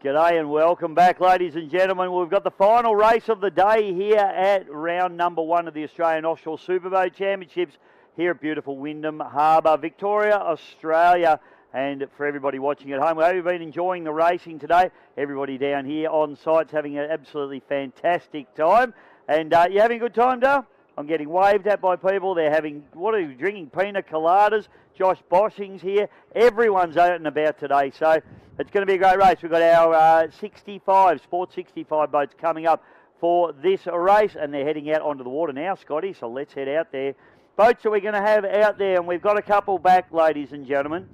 G'day and welcome back, ladies and gentlemen. We've got the final race of the day here at round number 1 of the Australian Offshore Superboat Championships here at beautiful Wyndham Harbour, Victoria, Australia. And for everybody watching at home, we hope you've been enjoying the racing today. Everybody down here on site's having an absolutely fantastic time. And you having a good time, Dale? I'm getting waved at by people. They're having, what are you drinking? Pina coladas. Josh Boshing's here. Everyone's out and about today. So it's going to be a great race. We've got our 65, Sport 65 boats coming up for this race. And they're heading out onto the water now, Scotty. So let's head out there. Boats that we're going to have out there. And we've got a couple back, ladies and gentlemen.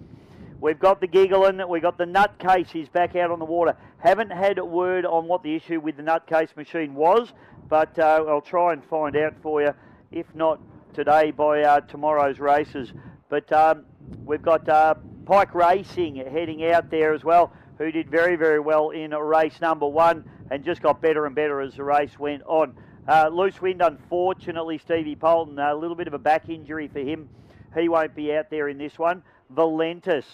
We've got the Gigglin', we've got the Nutcase, he's back out on the water. Haven't had a word on what the issue with the Nutcase machine was, but I'll try and find out for you, if not today, by tomorrow's races. But we've got Pike Racing heading out there as well, who did very, very well in race number 1 and just got better and better as the race went on. Loose wind, unfortunately, Stevie Polton, a little bit of a back injury for him. He won't be out there in this one. Valentis.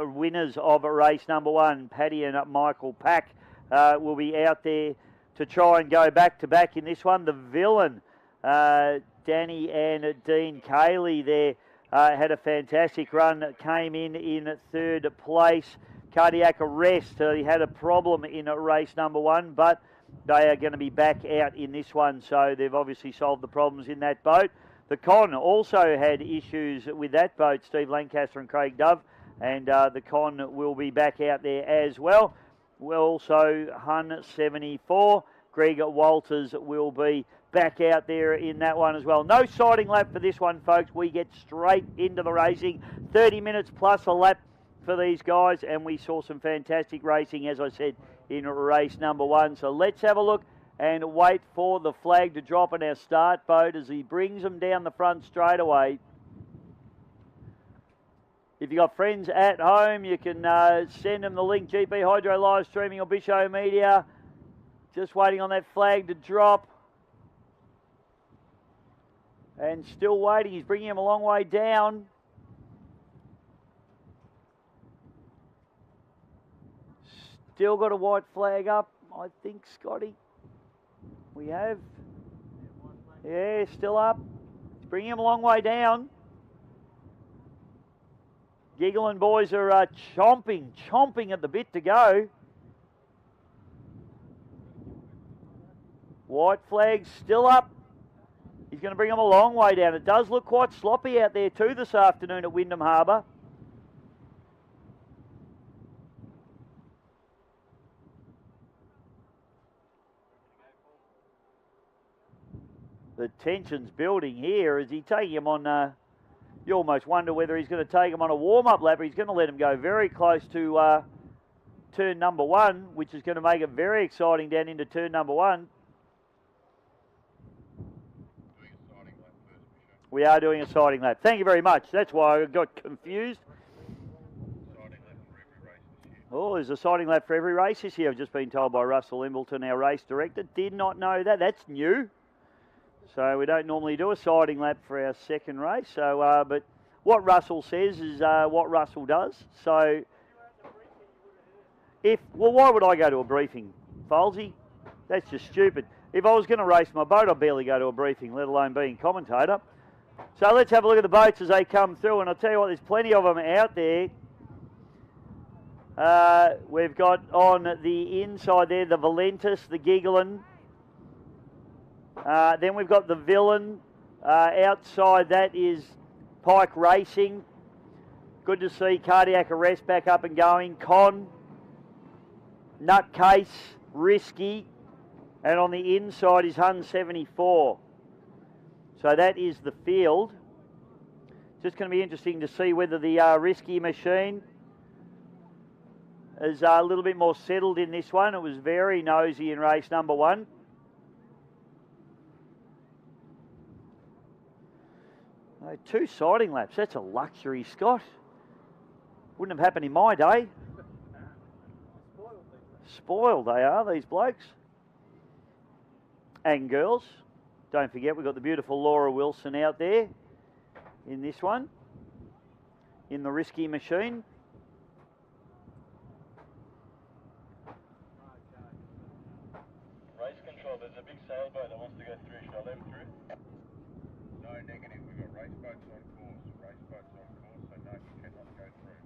Winners of race number 1, Paddy and Michael Pack, will be out there to try and go back-to-back in this one. The Villain, Danny and Dean Cayley there, had a fantastic run, came in third place. Cardiac Arrest, he had a problem in race number 1, but they are going to be back out in this one, so they've obviously solved the problems in that boat. The Con also had issues with that boat, Steve Lancaster and Craig Dove. And the Con will be back out there as well. Also, Hun 74, Greg Walters will be back out there in that one as well. No sighting lap for this one, folks. We get straight into the racing. 30 minutes plus a lap for these guys. And we saw some fantastic racing, as I said, in race number 1. So let's have a look and wait for the flag to drop on our start boat as he brings them down the front straight away. If you've got friends at home, you can send them the link, GP Hydro live streaming or Bisho Media. Just waiting on that flag to drop. And still waiting. He's bringing him a long way down. Still got a white flag up, I think, Scotty. We have. Yeah, still up. He's bringing him a long way down. Gigglin' boys are chomping at the bit to go. White flag's still up. He's going to bring them a long way down. It does look quite sloppy out there too this afternoon at Wyndham Harbour. The tension's building here. Is he taking him on... You almost wonder whether he's going to take him on a warm-up lap, or he's going to let him go very close to turn number 1, which is going to make it very exciting down into turn number 1. We are doing a sighting lap. Thank you very much. That's why I got confused. Oh, there's a sighting lap for every race this year. I've just been told by Russell Embleton, our race director. Did not know that. That's new. So we don't normally do a sighting lap for our second race. So, but what Russell says is what Russell does. So, why would I go to a briefing, Folsey? That's just stupid. If I was going to race my boat, I'd barely go to a briefing, let alone being commentator. So let's have a look at the boats as they come through. And I'll tell you what, there's plenty of them out there. We've got on the inside there the Valentis, the Gigglin'. Then we've got the Villain. Outside that is Pike Racing. Good to see Cardiac Arrest back up and going. Con, Nutcase, Risky. And on the inside is Hun 74. So that is the field. Just going to be interesting to see whether the Risky machine is a little bit more settled in this one. It was very nosy in race number 1. Two sighting laps, that's a luxury, Scott. Wouldn't have happened in my day. Spoiled they are, these blokes. And girls. Don't forget, we've got the beautiful Laura Wilson out there in this one, in the Risky machine. a big sailboat that wants to go through. Should I let him through? No, negative. We've got race boats on course. Race boats on course, so no, you cannot go through.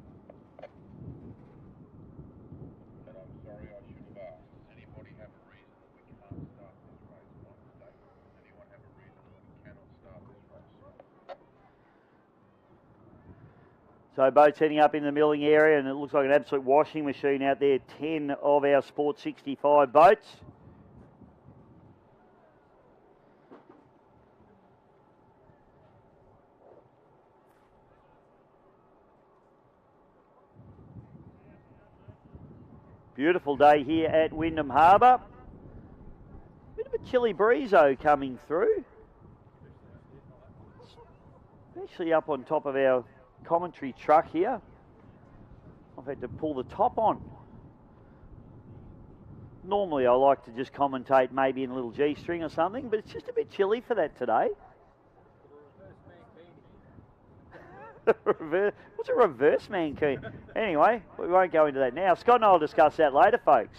And I'm sorry, I should have asked. Does anybody have a reason that we can't start this race? My mistake. Does anyone have a reason that we cannot start this race? So boats heading up in the milling area, and it looks like an absolute washing machine out there. 10 of our Sport 65 boats. Beautiful day here at Wyndham Harbour. Bit of a chilly breeze though coming through. Especially up on top of our commentary truck here. I've had to pull the top on. Normally I like to just commentate maybe in a little G-string or something, but it's just a bit chilly for that today. What's a reverse mankeen? Anyway, we won't go into that now. Scott and I will discuss that later, folks.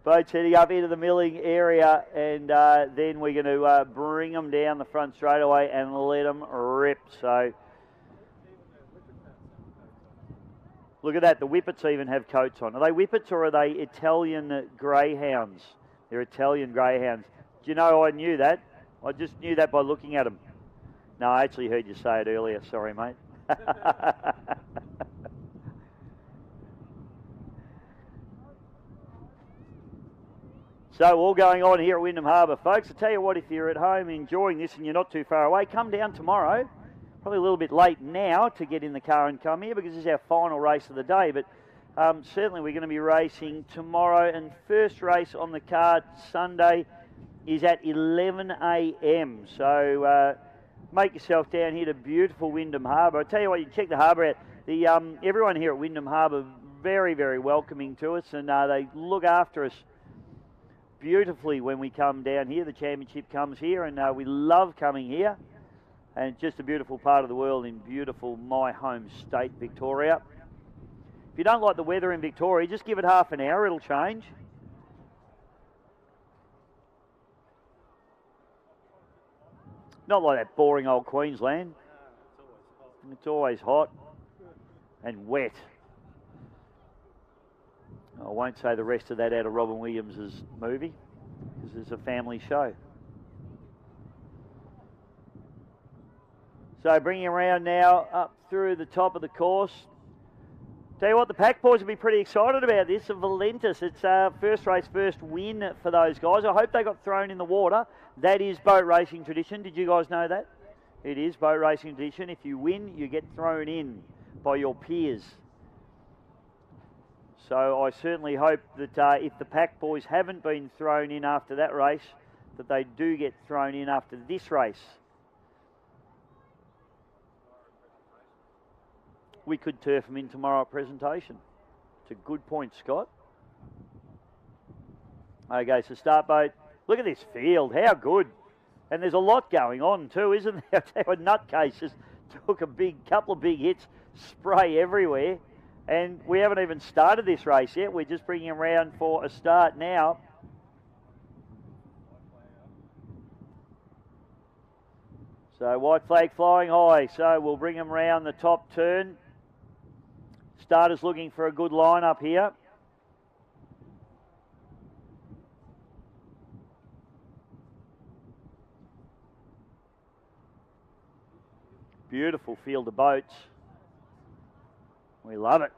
Boats heading up into the milling area, and then we're going to bring them down the front straight away and let them rip. So look at that. The whippets even have coats on. Are they whippets or are they Italian greyhounds? They're Italian greyhounds. Do you know I knew that? I just knew that by looking at them. No, I actually heard you say it earlier. Sorry, mate. So all going on here at Wyndham Harbour, folks. I tell you what, if you're at home enjoying this and you're not too far away, come down tomorrow. Probably a little bit late now to get in the car and come here because this is our final race of the day. But certainly we're going to be racing tomorrow, and first race on the card Sunday is at 11 a.m. So make yourself down here to beautiful Wyndham Harbour. I tell you what, you can check the harbour out. The everyone here at Wyndham Harbour very, very welcoming to us, and they look after us beautifully when we come down here. The championship comes here, and we love coming here. And it's just a beautiful part of the world in beautiful my home state, Victoria. If you don't like the weather in Victoria, just give it half an hour, it'll change. Not like that boring old Queensland. It's always hot and wet. I won't say the rest of that out of Robin Williams' movie, because it's a family show. So bringing around now up through the top of the course. Tell you what, the pack boys will be pretty excited about this. Valentis, it's first race, first win for those guys. I hope they got thrown in the water. That is boat racing tradition. Did you guys know that? It is boat racing tradition. If you win, you get thrown in by your peers. So I certainly hope that if the pack boys haven't been thrown in after that race, that they do get thrown in after this race. We could turf them in tomorrow at presentation. It's a good point, Scott. Okay, so start boat. Look at this field, how good. And there's a lot going on too, isn't there? I tell you what, nutcases took a couple of big hits, spray everywhere. And we haven't even started this race yet. We're just bringing them around for a start now. So white flag flying high. So we'll bring them around the top turn. Starters looking for a good line up here. Beautiful field of boats. We love it.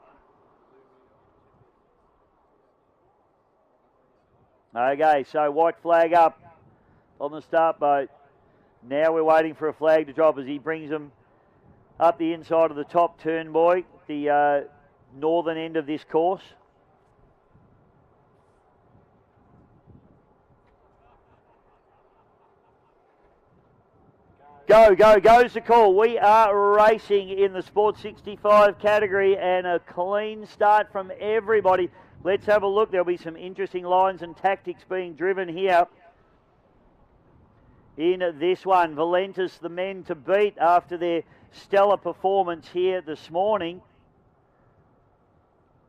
Okay, so white flag up on the start boat. Now we're waiting for a flag to drop as he brings them up the inside of the top turn, boy, the northern end of this course. Go, go, goes the call. We are racing in the Sport 65 category, and a clean start from everybody. Let's have a look. There'll be some interesting lines and tactics being driven here in this one. Valentis, the men to beat after their stellar performance here this morning.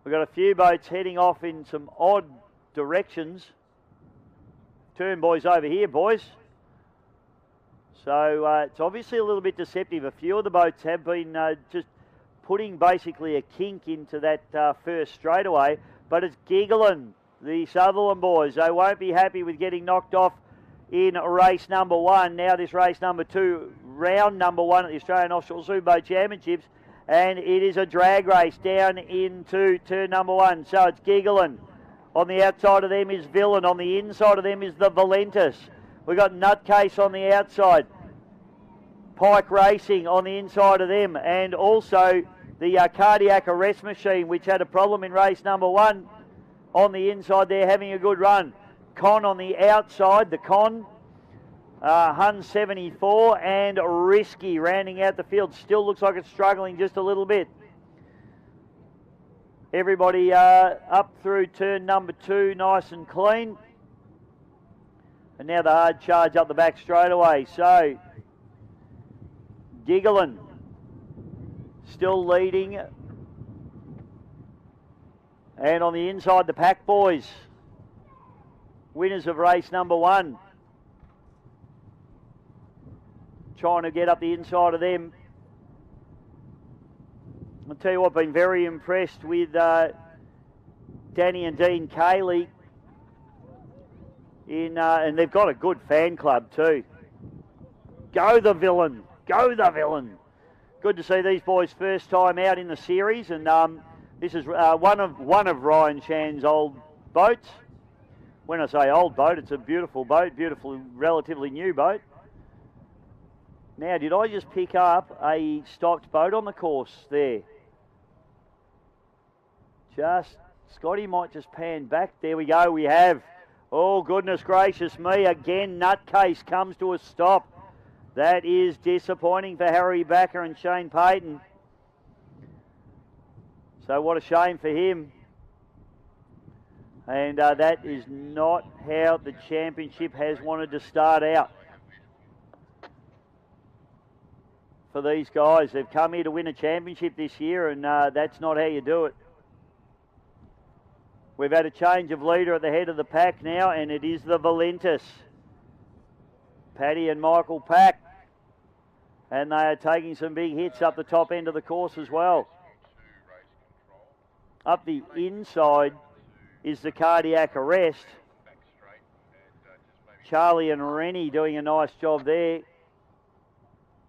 We've got a few boats heading off in some odd directions. Turn, boys, over here, boys. So it's obviously a little bit deceptive. A few of the boats have been just putting basically a kink into that first straightaway, but it's giggling, the Sutherland boys. They won't be happy with getting knocked off in race number 1. Now this race number 2, round number 1 at the Australian Offshore Superboat Championships, and it is a drag race down into turn number 1. So it's giggling. On the outside of them is Villain. On the inside of them is the Valentis. We've got Nutcase on the outside. Pike Racing on the inside of them, and also the Cardiac Arrest Machine, which had a problem in race number 1. On the inside, they're having a good run. Con on the outside, the Con, Hun 74, and Risky rounding out the field. Still looks like it's struggling just a little bit. Everybody up through turn number 2, nice and clean. And now the hard charge up the back straight away. So, Giggling still leading. And on the inside, the Pack Boys, winners of race number 1. Trying to get up the inside of them. I'll tell you what, been very impressed with Danny and Dean Cayley. And they've got a good fan club too. Go the Villain. Go the Villain. Good to see these boys first time out in the series, and this is one of Ryan Shan's old boats. When I say old boat, it's a beautiful boat, beautiful, relatively new boat. Now, did I just pick up a stocked boat on the course there? Scotty might just pan back. There we go, we have. Oh, goodness gracious me. Again, Nutcase comes to a stop. That is disappointing for Harry Backer and Shane Payton. So what a shame for him. And that is not how the championship has wanted to start out. For these guys, they've come here to win a championship this year, and that's not how you do it. We've had a change of leader at the head of the pack now, and it is the Valentis. Paddy and Michael Pack. And they are taking some big hits up the top end of the course as well. Up the inside is the Cardiac Arrest. Charlie and Rennie doing a nice job there.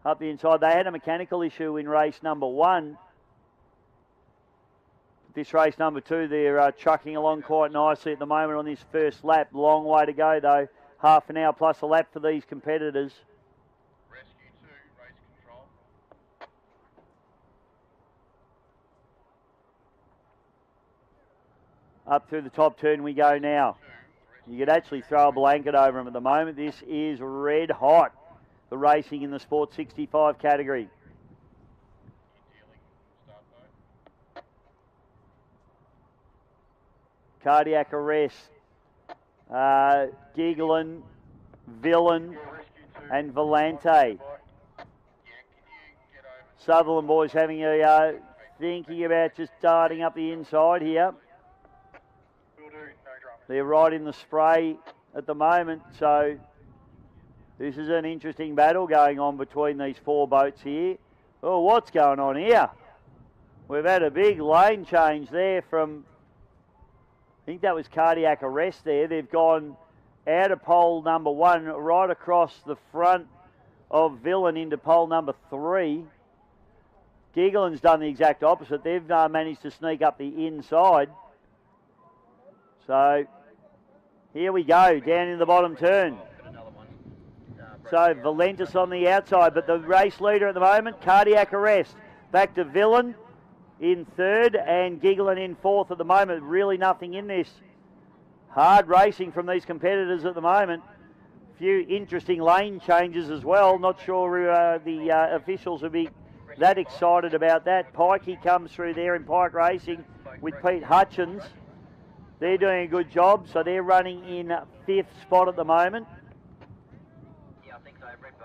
Up the inside, they had a mechanical issue in race number 1. This race number 2, they're trucking along quite nicely at the moment on this first lap. Long way to go though. Half an hour plus a lap for these competitors. Rescue 2, race control. Up through the top turn we go now. You could actually throw a blanket over them at the moment. This is red hot, the racing in the Sport 65 category. Cardiac Arrest, Giggling, Villain, and Volante. Sutherland boys having a thinking about just darting up the inside here. They're right in the spray at the moment, so this is an interesting battle going on between these 4 boats here. Oh, what's going on here? We've had a big lane change there from, I think that was Cardiac Arrest there. They've gone out of pole number 1 right across the front of Villain into pole number 3. Gigglin's done the exact opposite. They've managed to sneak up the inside. So here we go, down in the bottom turn. So Valentis on the outside, but the race leader at the moment, Cardiac Arrest. Back to Villain in 3rd and Giggling in 4th at the moment. Really nothing in this. Hard racing from these competitors at the moment. A few interesting lane changes as well. Not sure the officials will be that excited about that. Pikey comes through there in Pike Racing with Pete Hutchins. They're doing a good job, so they're running in 5th spot at the moment.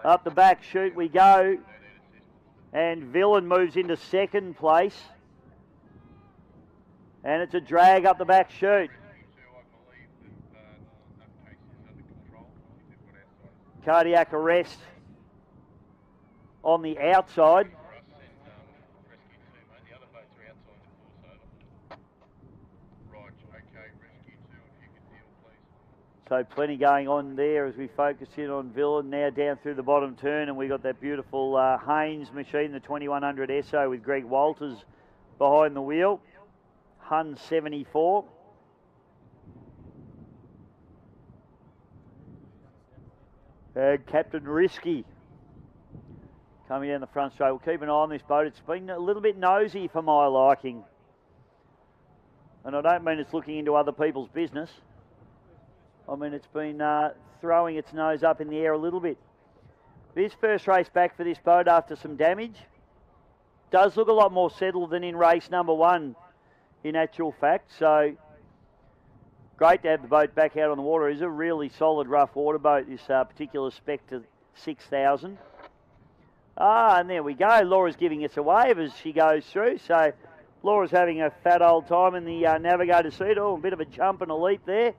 Up the back chute we go, and Villain moves into 2nd place. And it's a drag up the back chute. Cardiac arrest on the outside. So plenty going on there as we focus in on Villain now down through the bottom turn, and we got that beautiful Haynes machine, the 2100 SO with Greg Walters behind the wheel. Hun 74. And Captain Risky coming down the front straight. We'll keep an eye on this boat. It's been a little bit nosy for my liking. And I don't mean it's looking into other people's business. I mean, it's been throwing its nose up in the air a little bit. This first race back for this boat after some damage. Does look a lot more settled than in race number 1, in actual fact. So, great to have the boat back out on the water. It's a really solid rough water boat, this particular Spectre 6000. And there we go. Laura's giving us a wave as she goes through. So, Laura's having a fat old time in the navigator seat. Oh, a bit of a jump and a leap there.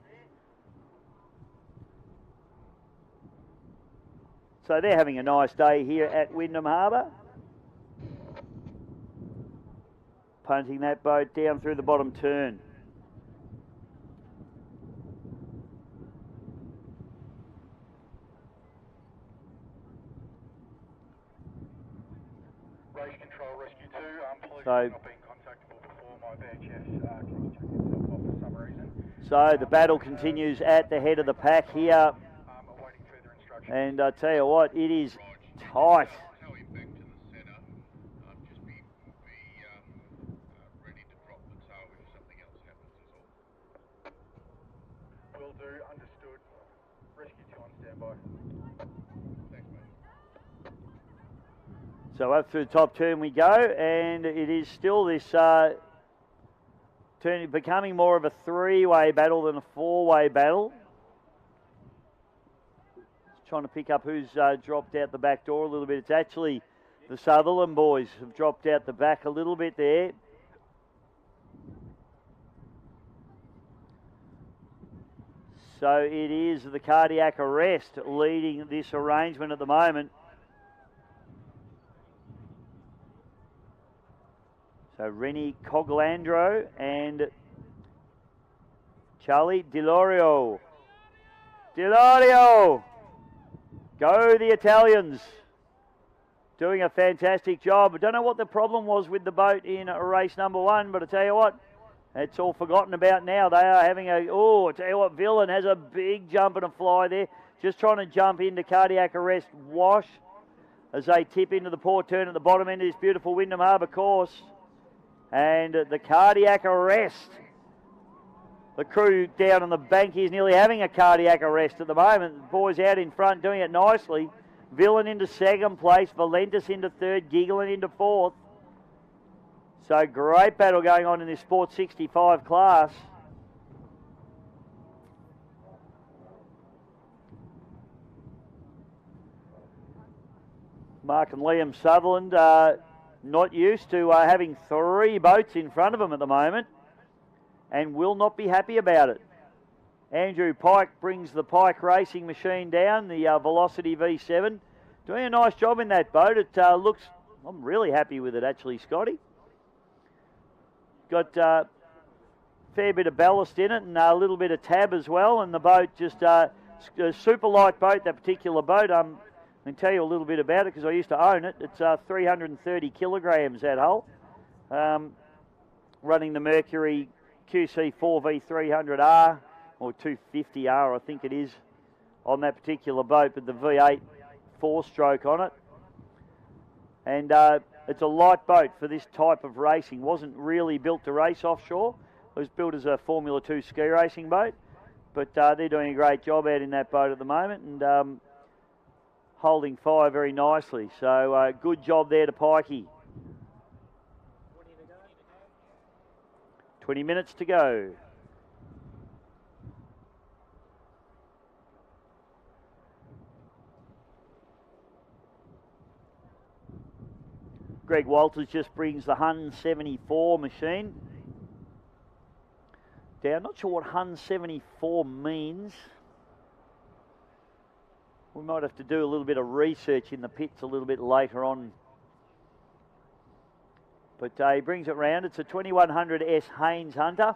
So they're having a nice day here at Wyndham Harbour. Punting that boat down through the bottom turn. Race control, rescue 2. Police So, not being contactable before my VHF keeps checking itself off for some reason. So the battle continues at the head of the pack here. Awaiting further instructions. And I tell you what, it is tight. Will do, understood. Rescue 2 on standby. Thanks, mate. So up through the top turn we go, and it is still this turn becoming more of a 3-way battle than a 4-way battle. Trying to pick up who's dropped out the back door a little bit. It's actually the Sutherland boys have dropped out the back a little bit there. So it is the Cardiac Arrest leading this arrangement at the moment. So Rennie Coglandro and Charlie Delorio. Delorio! Go the Italians. Doing a fantastic job. I don't know what the problem was with the boat in race number 1, but I tell you what, it's all forgotten about now. They are having I tell you what, Villain has a big jump and a fly there. Just trying to jump into Cardiac Arrest wash as they tip into the port turn at the bottom end of this beautiful Wyndham Harbour course. And the Cardiac Arrest. The crew down on the bank is nearly having a cardiac arrest at the moment. The boys out in front doing it nicely. Villain into second place. Valentis into third. Giggling into fourth. So great battle going on in this Sport 65 class. Mark and Liam Sutherland not used to having 3 boats in front of them at the moment, and will not be happy about it. Andrew Pike brings the Pike racing machine down, the Velocity V7. Doing a nice job in that boat. It looks, I'm really happy with it actually, Scotty. Got a fair bit of ballast in it and a little bit of tab as well, and the boat just a super light boat, that particular boat. I can tell you a little bit about it because I used to own it. It's 330 kilograms, that hull. Running the Mercury QC4 V300R, or 250R I think it is, on that particular boat, but the V8 4-stroke on it. And it's a light boat for this type of racing. Wasn't really built to race offshore. It was built as a Formula 2 ski racing boat, but they're doing a great job out in that boat at the moment, and holding fire very nicely. So good job there to Pikey. 20 minutes to go. Greg Walters just brings the Hun 74 machine. down. Not sure what Hun 74 means. We might have to do a little bit of research in the pits a little bit later on. But he brings it round. It's a 2100 S Haynes Hunter.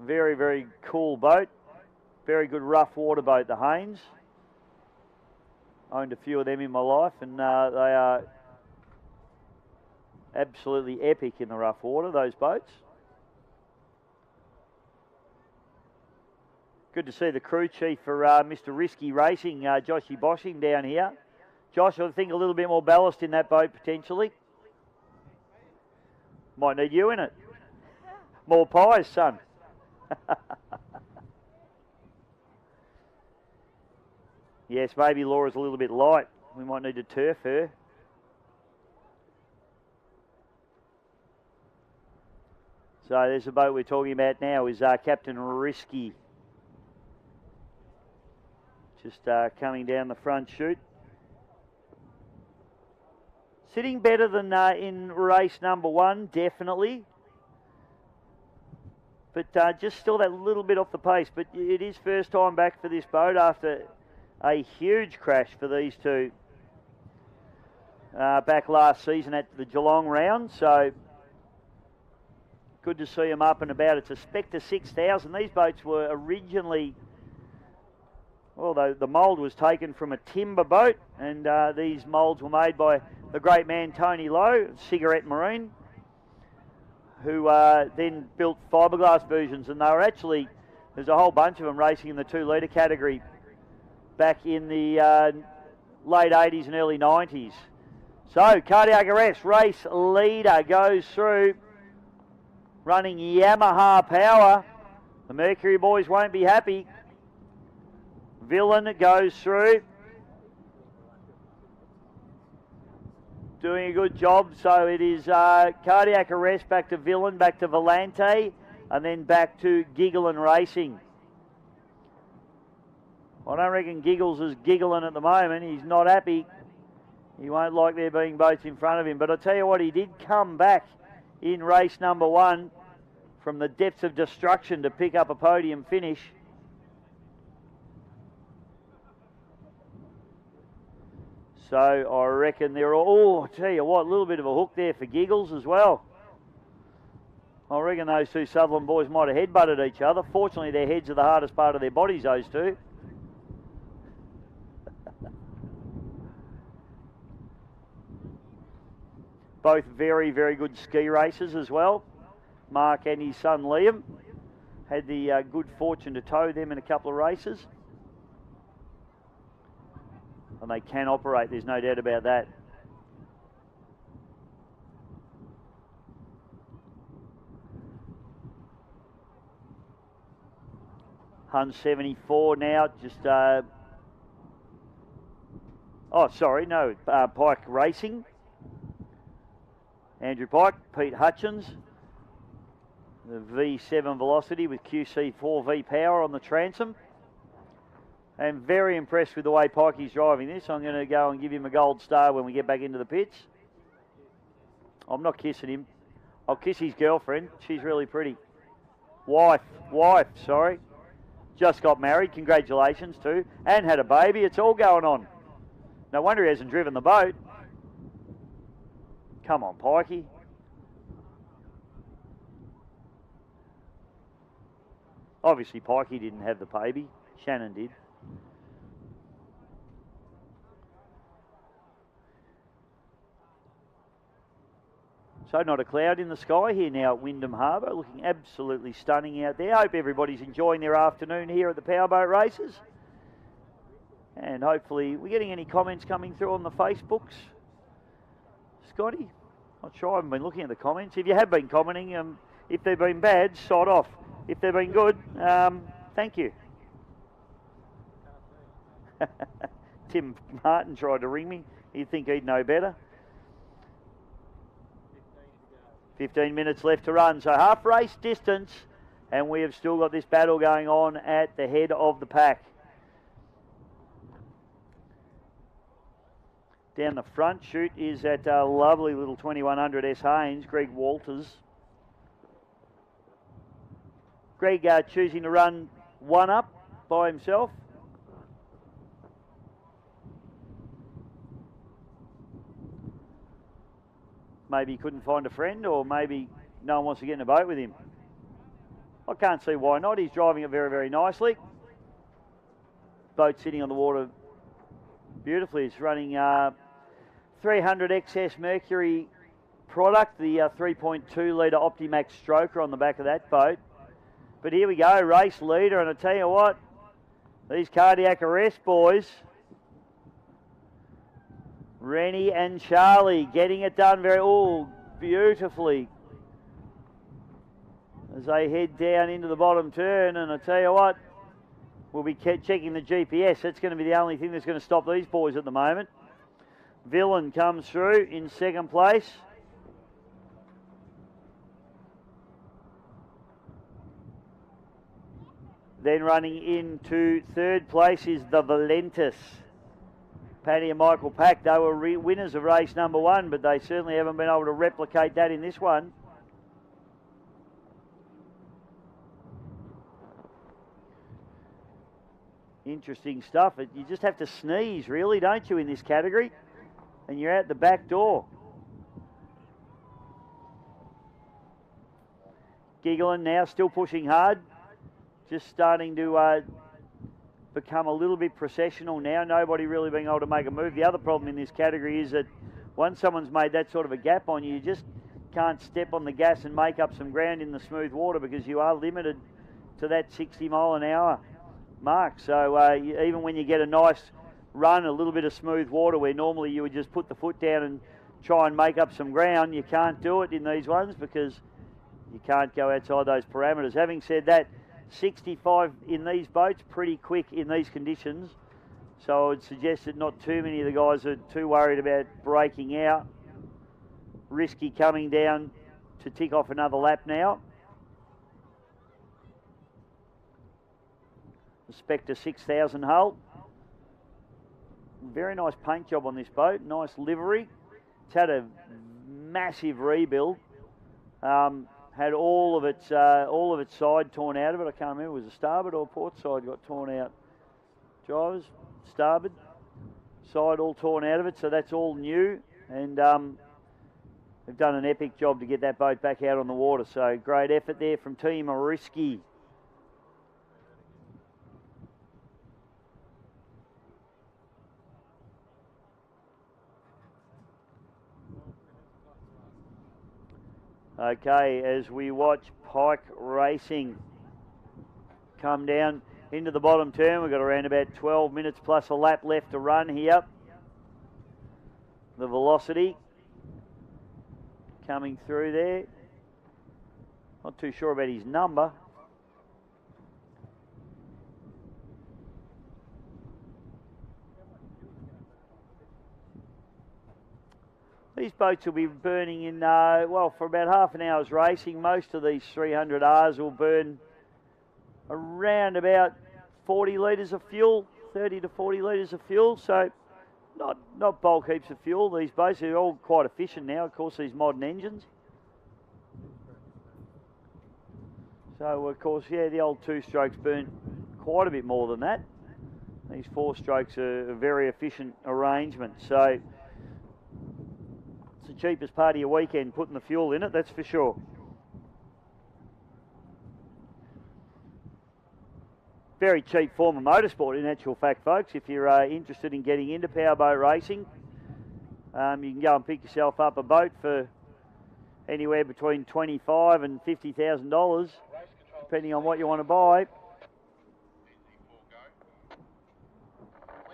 Very, very cool boat. Very good rough water boat, the Haynes. Owned a few of them in my life, and they are absolutely epic in the rough water, those boats. Good to see the crew chief for Mr. Risky Racing, Joshy Boshing down here. Josh, I think a little bit more ballast in that boat potentially. Might need you in it. More pies, son. Yes, maybe Laura's a little bit light. We might need to turf her. So there's the boat we're talking about now is Captain Risky. Just coming down the front chute. Sitting better than in race number 1, definitely. But just still that little bit off the pace. But it is first time back for this boat after a huge crash for these two back last season at the Geelong round. So good to see them up and about. It's a Spectre 6000. These boats were originally... Well, the mould was taken from a timber boat, and these moulds were made by the great man Tony Lowe, Cigarette Marine, who then built fiberglass versions, and they were actually, there's a whole bunch of them racing in the 2 litre category back in the late 80s and early 90s. So, cardiac arrest, race leader goes through, running Yamaha power. The Mercury boys won't be happy. Villain goes through. Doing a good job. So it is cardiac arrest back to Villain, back to Volante, and then back to Giggle and Racing. I don't reckon Giggles is giggling at the moment. He's not happy. He won't like there being boats in front of him. But I tell you what, he did come back in race number 1 from the depths of destruction to pick up a podium finish. So I reckon they're all, I tell you what, a little bit of a hook there for Giggles as well. I reckon those two Sutherland boys might have headbutted each other. Fortunately, their heads are the hardest part of their bodies, those two. Both very, very good ski racers as well. Mark and his son Liam had the good fortune to tow them in a couple of races. And they can operate, there's no doubt about that. Hun 74 now, just... Pike Racing. Andrew Pike, Pete Hutchins. The V7 Velocity with QC4V power on the transom. I'm very impressed with the way Pikey's driving this. I'm going to go and give him a gold star when we get back into the pits. I'm not kissing him. I'll kiss his girlfriend. She's really pretty. Wife, sorry. Just got married. Congratulations too. And had a baby. It's all going on. No wonder he hasn't driven the boat. Come on, Pikey. Obviously, Pikey didn't have the baby. Shannon did. So not a cloud in the sky here now at Wyndham Harbour. Looking absolutely stunning out there. Hope everybody's enjoying their afternoon here at the powerboat races. And hopefully, we're getting any comments coming through on the Facebooks. Scotty? Not sure, I haven't been looking at the comments. If you have been commenting, if they've been bad, sod off. If they've been good, thank you. Tim Martin tried to ring me. You'd think he'd know better. 15 minutes left to run. So half race distance, and we have still got this battle going on at the head of the pack. Down the front chute is that lovely little 2100 S Haynes, Greg Walters. Greg choosing to run one up by himself. Maybe he couldn't find a friend, or maybe no one wants to get in a boat with him. I can't see why not. He's driving it very, very nicely. Boat sitting on the water beautifully. It's running 300 XS Mercury product, the 3.2 litre Optimax stroker on the back of that boat. But here we go, race leader, and I tell you what, these cardiac arrest boys, Rennie and Charlie, getting it done beautifully as they head down into the bottom turn. And I tell you what, we'll be checking the GPS. That's going to be the only thing that's going to stop these boys at the moment. Villain comes through in second place. Then running into third place is the Valentis. Paddy and Michael Pack, they were winners of race number 1, but they certainly haven't been able to replicate that in this one. Interesting stuff. You just have to sneeze, really, don't you, in this category? And you're out the back door. Giggling now, still pushing hard. Just starting to become a little bit processional now. Nobody really being able to make a move. The other problem in this category is that once someone's made that sort of a gap on you, you just can't step on the gas and make up some ground in the smooth water, because you are limited to that 60 mile an hour mark. So even when you get a nice run, a little bit of smooth water where normally you would just put the foot down and try and make up some ground, you can't do it in these ones because you can't go outside those parameters. Having said that, 65 in these boats, pretty quick in these conditions. So I would suggest that not too many of the guys are too worried about breaking out. Risky coming down to tick off another lap now. The Spectre 6000 hull. Very nice paint job on this boat. Nice livery. It's had a massive rebuild. Had all of its side torn out of it. I can't remember, was it starboard or port side got torn out? Drivers, starboard side all torn out of it, so that's all new. And they've done an epic job to get that boat back out on the water. So great effort there from Team Risky. Okay, as we watch Pike Racing come down into the bottom turn, we've got around about 12 minutes plus a lap left to run here. The Velocity coming through there. Not too sure about his number. These boats will be burning in, well, for about half an hour's racing. Most of these 300Rs will burn around about 40 litres of fuel, 30 to 40 litres of fuel. So not bulk heaps of fuel. These boats are all quite efficient now, of course, these modern engines. So, of course, yeah, the old 2-strokes burn quite a bit more than that. These 4-strokes are a very efficient arrangement. So the cheapest part of your weekend putting the fuel in it, that's for sure. Very cheap form of motorsport in actual fact, folks. If you're interested in getting into powerboat racing, you can go and pick yourself up a boat for anywhere between $25,000 and $50,000, depending on what you want to buy.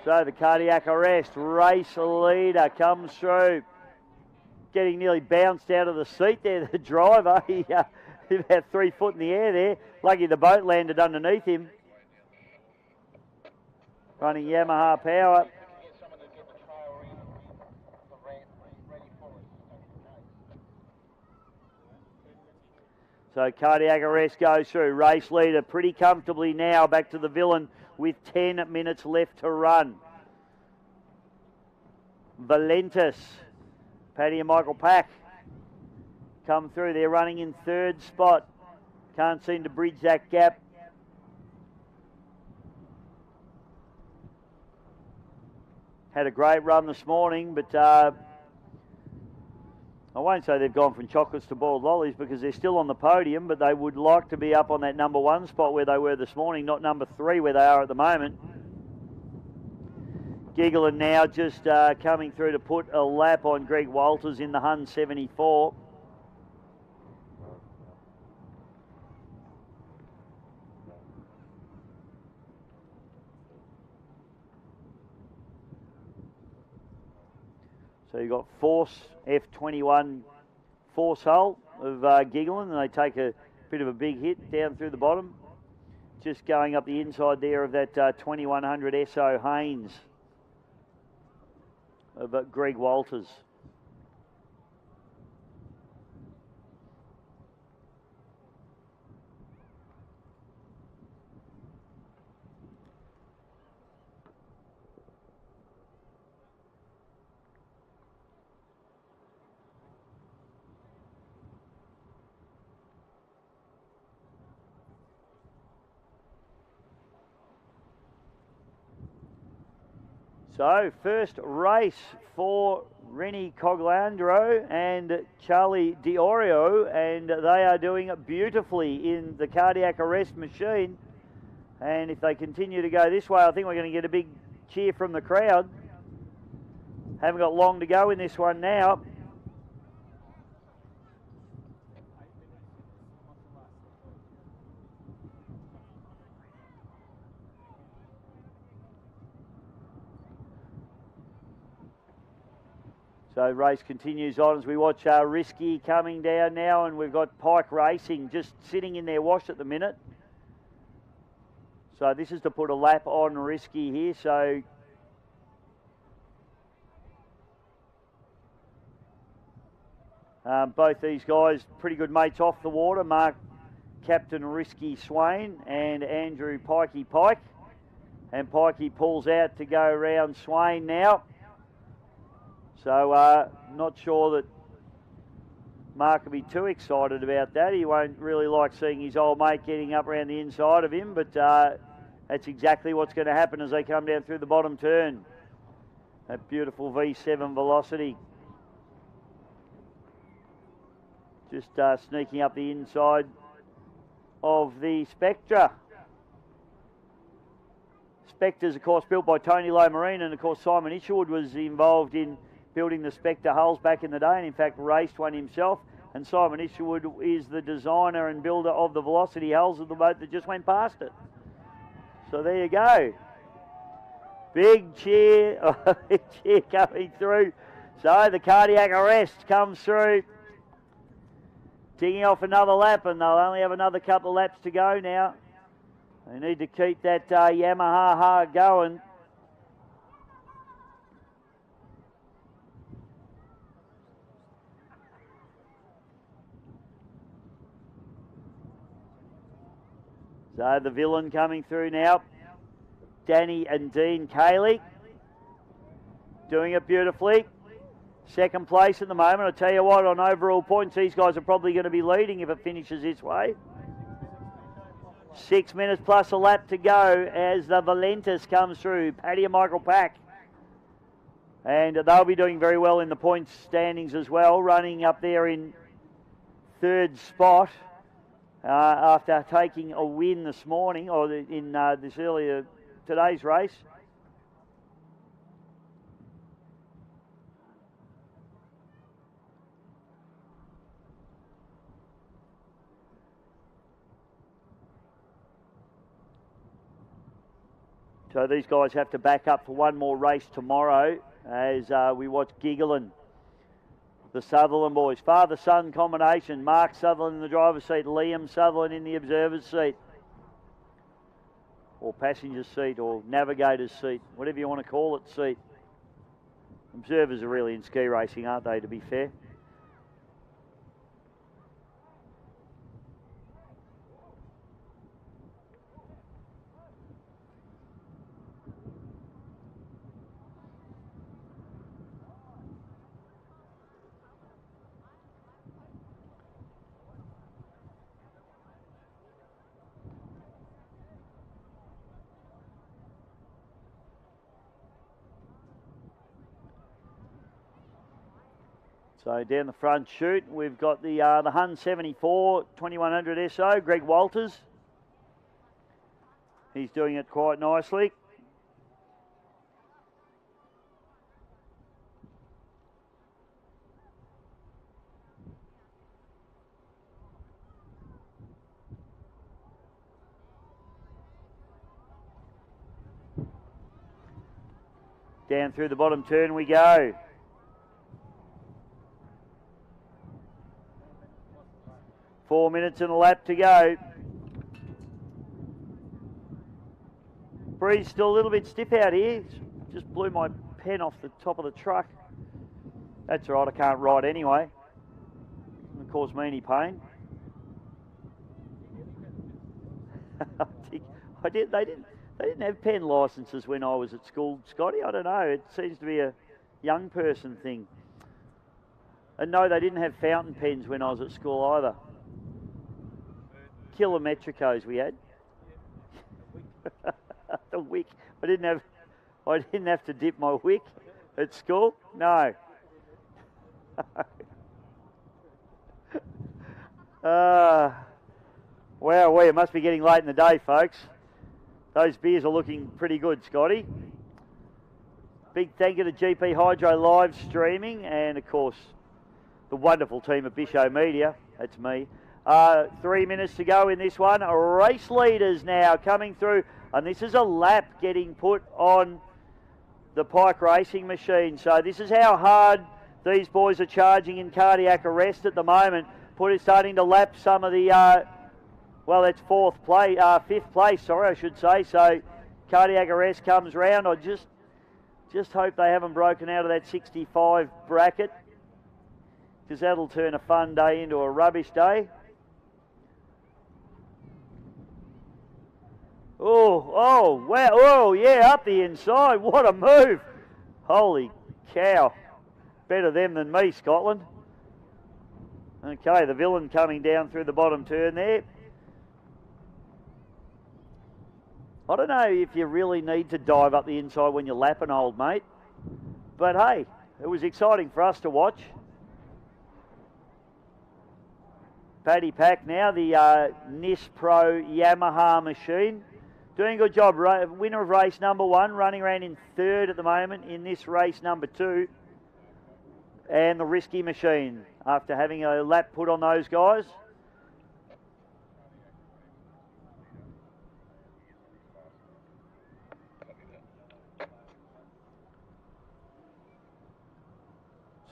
So the cardiac arrest, race leader comes through. Getting nearly bounced out of the seat there, the driver. He about 3 foot in the air there. Lucky the boat landed underneath him. Running Yamaha power. So cardiac arrest goes through. Race leader pretty comfortably now back to the Villain with 10 minutes left to run. Valentis. Paddy and Michael Pack come through. They're running in third spot. Can't seem to bridge that gap. Had a great run this morning, but I won't say they've gone from chocolates to boiled lollies because they're still on the podium, but they would like to be up on that number 1 spot where they were this morning, not number 3 where they are at the moment. Giggling now just coming through to put a lap on Greg Walters in the Hun 74. So you've got Force F21 Force hull of Giggling, and they take a bit of a big hit down through the bottom. Just going up the inside there of that 2100 SO Haynes of Greg Walters. So, first race for Rennie Cogliandro and Charlie Diorio, and they are doing it beautifully in the cardiac arrest machine. And if they continue to go this way, I think we're going to get a big cheer from the crowd. Haven't got long to go in this one now. So race continues on as we watch Risky coming down now, and we've got Pike Racing just sitting in their wash at the minute. So this is to put a lap on Risky here. So both these guys pretty good mates off the water. Mark Captain Risky Swain and Andrew Pikey Pike. And Pikey pulls out to go around Swain now. So not sure that Mark will be too excited about that. He won't really like seeing his old mate getting up around the inside of him, but that's exactly what's going to happen as they come down through the bottom turn. That beautiful V7 velocity. Just sneaking up the inside of the Spectra. Spectra's, of course, built by Tony Lomarine, and of course Simon Isherwood was involved in building the Spectra hulls back in the day, and in fact raced one himself. And Simon Isherwood is the designer and builder of the Velocity hulls of the boat that just went past it. So there you go. Big cheer, big cheer coming through. So the cardiac arrest comes through. Ticking off another lap, and they'll only have another couple of laps to go now. They need to keep that Yamaha going. So the villain coming through now. Danny and Dean Cayley doing it beautifully. Second place at the moment. I tell you what, on overall points, these guys are probably going to be leading if it finishes this way. 6 minutes plus a lap to go as the Valentis comes through. Paddy and Michael Pack. And they'll be doing very well in the points standings as well, running up there in third spot. After taking a win this morning, or in this earlier today's race. So these guys have to back up for one more race tomorrow as we watch Giggling. The Sutherland boys, father-son combination. Mark Sutherland in the driver's seat, Liam Sutherland in the observer's seat. Or passenger's seat, or navigator's seat, whatever you want to call it, seat. Observers are really in ski racing, aren't they, to be fair? So down the front chute, we've got the Hun 74 2100 SO, Greg Walters. He's doing it quite nicely. Down through the bottom turn we go. Four minutes and a lap to go. Breeze still a little bit stiff out here. Just blew my pen off the top of the truck. That's all right, I can't ride anyway. Doesn't cause me any pain. They didn't have pen licences when I was at school, Scotty. I don't know. It seems to be a young person thing. And no, they didn't have fountain pens when I was at school either. Kilometricos we had. The wick. I didn't have to dip my wick at school. No. Wow, it must be getting late in the day, folks. Those beers are looking pretty good, Scotty. Big thank you to GP Hydro live streaming and, of course, the wonderful team at Bisho Media. That's me. 3 minutes to go in this one. Race leaders now coming through. And this is a lap getting put on the Pike racing machine. So this is how hard these boys are charging in cardiac arrest at the moment. Starting to lap some of the, well, that's fifth place, sorry, I should say. So cardiac arrest comes round. I just hope they haven't broken out of that 65 bracket, because that'll turn a fun day into a rubbish day. Oh, wow, oh, yeah, up the inside. What a move. Holy cow. Better them than me, Scotland. Okay, the Villain coming down through the bottom turn there. I don't know if you really need to dive up the inside when you're lapping, old mate. But hey, it was exciting for us to watch. Paddy Pack now, the NIS Pro Yamaha machine. Doing a good job. Winner of race number 1, running around in 3rd at the moment in this race number 2. And the Risky machine, after having a lap put on those guys.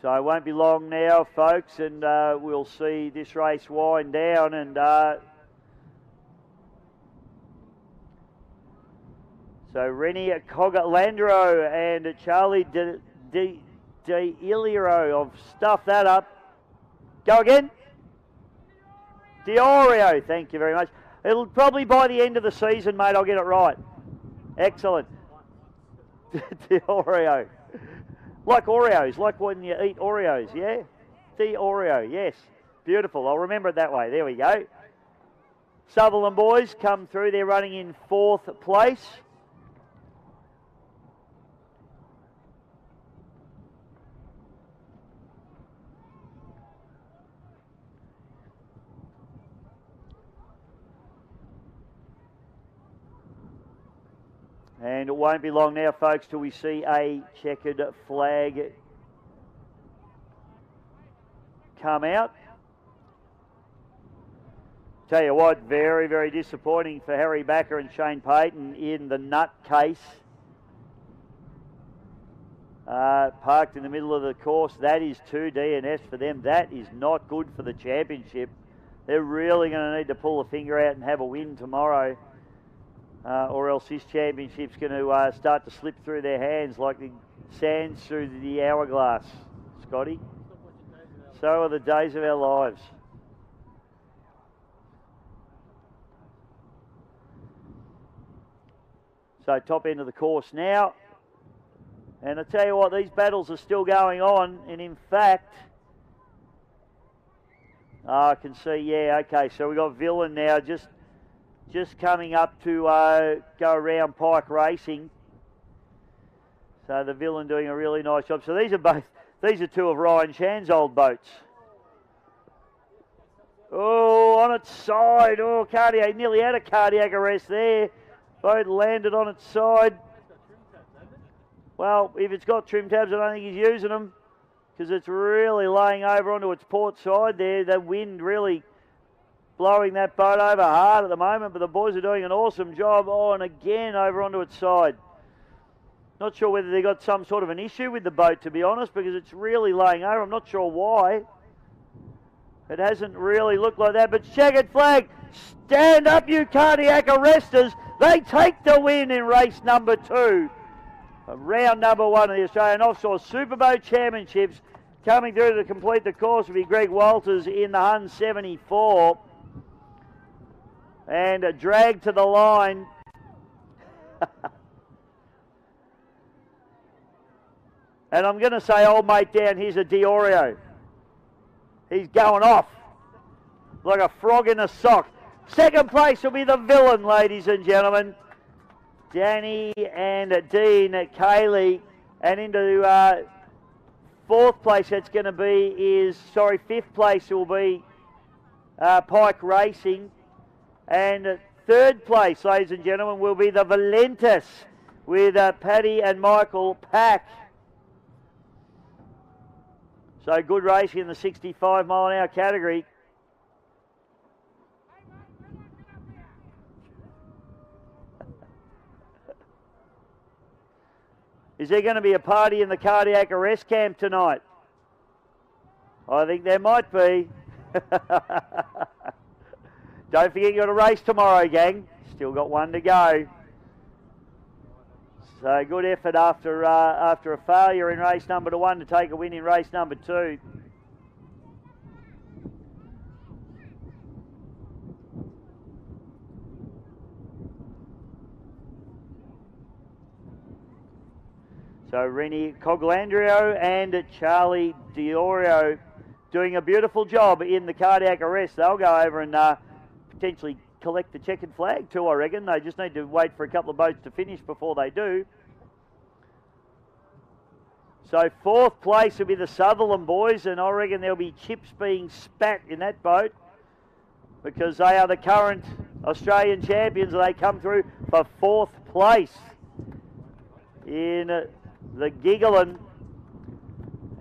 So it won't be long now, folks, and we'll see this race wind down. And so Rennie Cogalandro and Charlie D'Iliro have stuffed that up. Go again. Diorio, thank you very much. It'll probably by the end of the season, mate, I'll get it right. Excellent. Diorio. Like Oreos, like when you eat Oreos, yeah? Diorio, yes. Beautiful, I'll remember it that way. There we go. Sutherland boys come through. They're running in 4th place. And it won't be long now, folks, till we see a checkered flag come out. Tell you what, very, very disappointing for Harry Backer and Shane Payton in the nut case. Parked in the middle of the course. That is 2 DNFs for them. That is not good for the championship. They're really going to need to pull a finger out and have a win tomorrow. Or else this championship's going to start to slip through their hands like the sands through the hourglass, Scotty. So are the days of our lives. So top end of the course now. And I tell you what, these battles are still going on. And in fact, I can see, yeah, okay. So we've got Villain now just coming up to go around Pike Racing. So the Villain doing a really nice job. So these are both These are two of Ryan Shan's old boats. Oh, on its side. Oh, cardiac, nearly had a cardiac arrest there. Boat landed on its side. Well, if it's got trim tabs, I don't think he's using them because it's really laying over onto its port side there. The wind really blowing that boat over hard at the moment, but the boys are doing an awesome job. Oh, and again over onto its side. Not sure whether they got some sort of an issue with the boat, to be honest, because it's really laying over. I'm not sure why. It hasn't really looked like that, but checkered flag. Stand up, you cardiac arresters. They take the win in race number 2. Round number 1 of the Australian Offshore Superboat Championships. Coming through to complete the course will be Greg Walters in the Hun 74. And a drag to the line. And I'm going to say, old mate down here's a Diorio. He's going off like a frog in a sock. Second place will be the Villain, ladies and gentlemen. Danny and Dean Cayley. And into fourth place that's going to be fifth place will be Pike Racing. And third place, ladies and gentlemen, will be the Valentis with Paddy and Michael Pack. So good racing in the 65 mile an hour category. Is there going to be a party in the cardiac arrest camp tonight? I think there might be. Don't forget you've got a race tomorrow, gang. Still got one to go. So good effort after a failure in race number 1 to take a win in race number 2. So Rennie Coglandrio and Charlie Diorio doing a beautiful job in the cardiac arrest. They'll go over and potentially collect the checkered flag too, I reckon. They just need to wait for a couple of boats to finish before they do. So fourth place will be the Sutherland boys, and I reckon there'll be chips being spat in that boat because they are the current Australian champions. They come through for fourth place in the Giggling.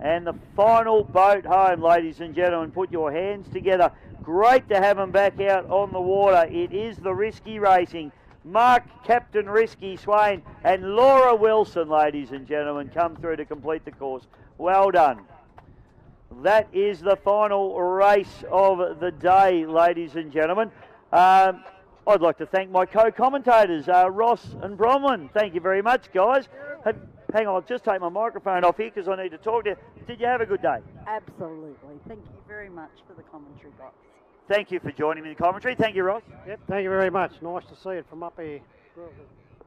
And the final boat home, ladies and gentlemen. Put your hands together. Great to have them back out on the water. It is the Risky Racing. Mark, Captain Risky Swain, and Laura Wilson, ladies and gentlemen, come through to complete the course. Well done. That is the final race of the day, ladies and gentlemen. I'd like to thank my co-commentators, Ross and Bronwyn. Thank you very much, guys. Hang on, I'll just take my microphone off here because I need to talk to you. Did you have a good day? Absolutely. Thank you very much for the commentary, guys. Thank you for joining me in the commentary. Thank you, Ross. Yep, thank you very much. Nice to see it from up here.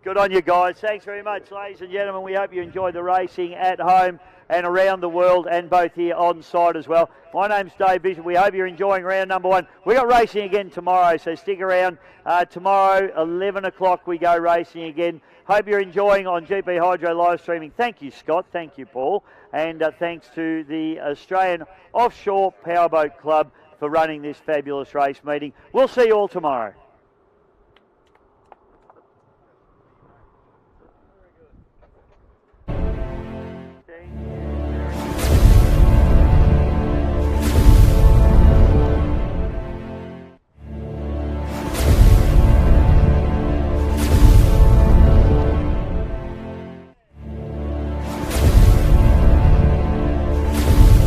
Good on you guys. Thanks very much, ladies and gentlemen. We hope you enjoyed the racing at home and around the world and both here on site as well. My name's Dave Bishop. We hope you're enjoying round number 1. We got racing again tomorrow, so stick around. Tomorrow, 11 o'clock, we go racing again. Hope you're enjoying on GP Hydro live streaming. Thank you, Scott. Thank you, Paul. And thanks to the Australian Offshore Powerboat Club for running this fabulous race meeting. We'll see you all tomorrow.